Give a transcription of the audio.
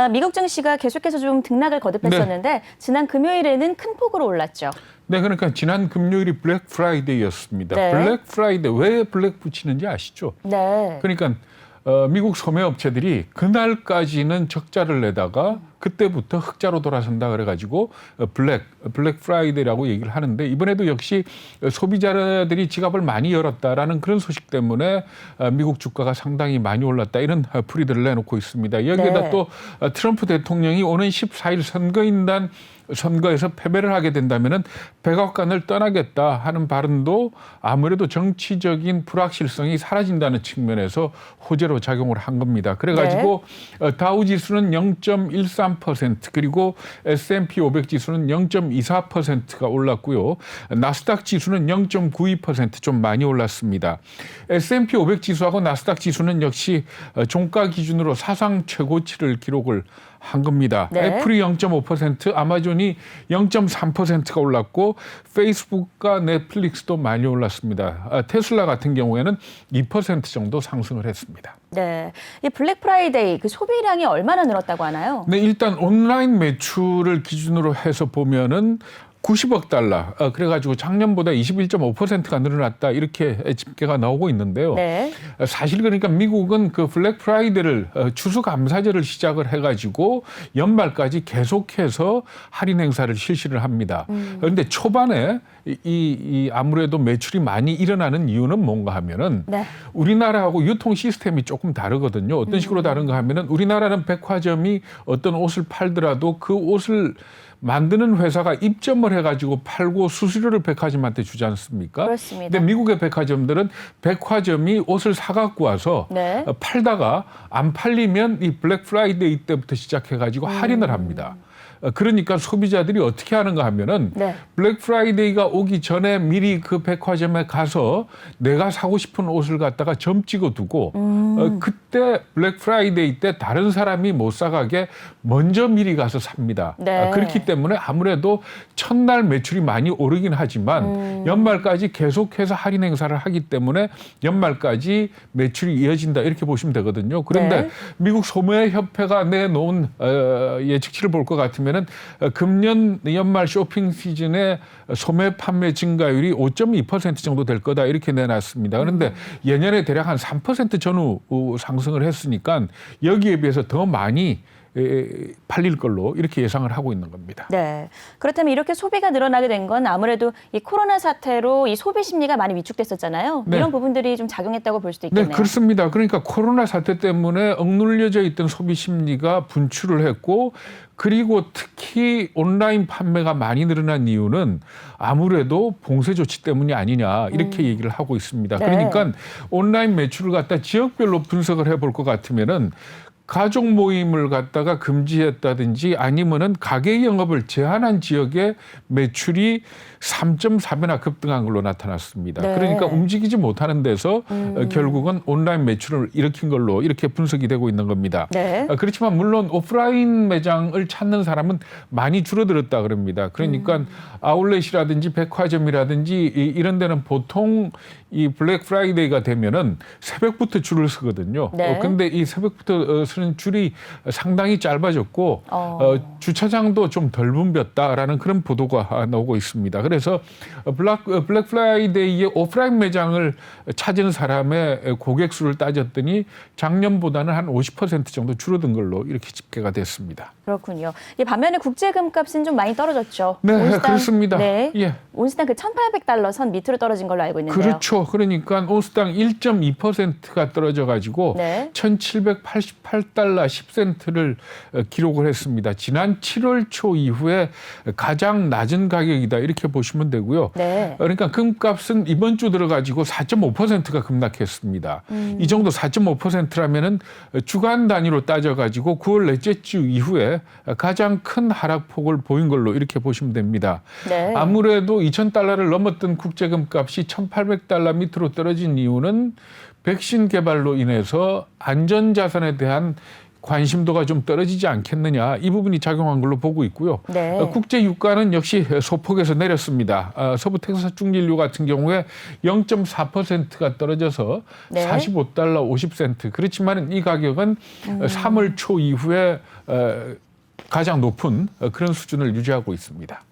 미국 증시가 계속해서 좀 등락을 거듭했었는데 지난 금요일에는 큰 폭으로 올랐죠. 네, 그러니까 지난 금요일이 블랙 프라이데이였습니다. 네. 블랙 프라이데이, 왜 블랙 붙이는지 아시죠? 네. 그러니까 미국 소매업체들이 그날까지는 적자를 내다가 그때부터 흑자로 돌아선다 그래가지고 블랙 프라이데이라고 얘기를 하는데, 이번에도 역시 소비자들이 지갑을 많이 열었다라는 그런 소식 때문에 미국 주가가 상당히 많이 올랐다, 이런 풀이들을 내놓고 있습니다. 여기에다 네. 또 트럼프 대통령이 오는 14일 선거인단 선거에서 패배를 하게 된다면은 백악관을 떠나겠다 하는 발언도 아무래도 정치적인 불확실성이 사라진다는 측면에서 호재로 작용을 한 겁니다. 그래가지고 다우 지수는 0.13%, 그리고 S&P 500 지수는 0.24%가 올랐고요. 나스닥 지수는 0.92% 좀 많이 올랐습니다. S&P 500 지수하고 나스닥 지수는 역시 종가 기준으로 사상 최고치를 기록을 한 겁니다. 네. 애플이 0.5%, 아마존이 0.3%가 올랐고 페이스북과 넷플릭스도 많이 올랐습니다. 테슬라 같은 경우에는 2% 정도 상승을 했습니다. 네. 이 블랙 프라이데이 그 소비량이 얼마나 늘었다고 하나요? 네, 일단 온라인 매출을 기준으로 해서 보면은 90억 달러, 그래가지고 작년보다 21.5%가 늘어났다, 이렇게 집계가 나오고 있는데요. 네. 사실 그러니까 미국은 그 블랙 프라이데이를 추수감사절을 시작을 해가지고 연말까지 계속해서 할인 행사를 실시를 합니다. 그런데 초반에 이 아무래도 매출이 많이 일어나는 이유는 뭔가 하면은 네. 우리나라하고 유통 시스템이 조금 다르거든요. 어떤 식으로 다른가 하면은 우리나라는 백화점이 어떤 옷을 팔더라도 그 옷을 만드는 회사가 입점을 해가지고 팔고 수수료를 백화점한테 주지 않습니까? 그렇습니다. 근데 미국의 백화점들은 백화점이 옷을 사갖고 와서 네. 팔다가 안 팔리면 이 블랙 프라이데이 때부터 시작해가지고 할인을 합니다. 그러니까 소비자들이 어떻게 하는가 하면은 네. 블랙 프라이데이가 오기 전에 미리 그 백화점에 가서 내가 사고 싶은 옷을 갖다가 점 찍어두고 그때 블랙 프라이데이 때 다른 사람이 못 사가게 먼저 미리 가서 삽니다. 네. 그렇기 때문에 아무래도 첫날 매출이 많이 오르긴 하지만 연말까지 계속해서 할인 행사를 하기 때문에 연말까지 매출이 이어진다, 이렇게 보시면 되거든요. 그런데 네. 미국 소매협회가 내놓은 예측치를 볼 것 같으면 금년 연말 쇼핑 시즌에 소매 판매 증가율이 5.2% 정도 될 거다, 이렇게 내놨습니다. 그런데 예년에 대략 한 3% 전후 상승을 했으니까 여기에 비해서 더 많이 팔릴 걸로 이렇게 예상을 하고 있는 겁니다. 네. 그렇다면 이렇게 소비가 늘어나게 된 건 아무래도 이 코로나 사태로 이 소비 심리가 많이 위축됐었잖아요. 네. 이런 부분들이 좀 작용했다고 볼 수도 네, 있겠네요. 그렇습니다. 그러니까 코로나 사태 때문에 억눌려져 있던 소비 심리가 분출을 했고, 그리고 특히 온라인 판매가 많이 늘어난 이유는 아무래도 봉쇄 조치 때문이 아니냐, 이렇게 얘기를 하고 있습니다. 네. 그러니까 온라인 매출을 갖다 지역별로 분석을 해볼 것 같으면은 가족 모임을 갖다가 금지했다든지 아니면은 가게 영업을 제한한 지역의 매출이 3.4배나 급등한 걸로 나타났습니다. 네. 그러니까 움직이지 못하는 데서 결국은 온라인 매출을 일으킨 걸로 이렇게 분석이 되고 있는 겁니다. 네. 그렇지만 물론 오프라인 매장을 찾는 사람은 많이 줄어들었다 그럽니다. 그러니까 아울렛이라든지 백화점이라든지 이런 데는 보통 이 블랙 프라이데이가 되면은 새벽부터 줄을 서거든요. 네. 근데 이 새벽부터 서는 줄이 상당히 짧아졌고 주차장도 좀 덜 붐볐다라는 그런 보도가 나오고 있습니다. 그래서 블랙 프라이데이의 오프라인 매장을 찾은 사람의 고객 수를 따졌더니 작년보다는 한 50% 정도 줄어든 걸로 이렇게 집계가 됐습니다. 그렇군요. 이 반면에 국제 금값은 좀 많이 떨어졌죠. 네, 온스당, 그렇습니다. 네. 예. 온스당 그 1,800달러 선 밑으로 떨어진 걸로 알고 있는데요. 그렇죠. 그러니까 온스당 1.2%가 떨어져 가지고 네. 1,788달러 10센트를 기록을 했습니다. 지난 7월 초 이후에 가장 낮은 가격이다, 이렇게 보시면 되고요. 네. 그러니까 금값은 이번 주 들어가지고 4.5%가 급락했습니다. 이 정도 4.5%라면은 주간 단위로 따져가지고 9월 넷째 주 이후에 가장 큰 하락폭을 보인 걸로 이렇게 보시면 됩니다. 네. 아무래도 2,000달러를 넘었던 국제금값이 1,800달러 밑으로 떨어진 이유는 백신 개발로 인해서 안전자산에 대한 관심도가 좀 떨어지지 않겠느냐, 이 부분이 작용한 걸로 보고 있고요. 네. 국제 유가는 역시 소폭에서 내렸습니다. 서부 텍사스 중진유 같은 경우에 0.4%가 떨어져서 네. 45달러 50센트. 그렇지만 이 가격은 3월 초 이후에 가장 높은 그런 수준을 유지하고 있습니다.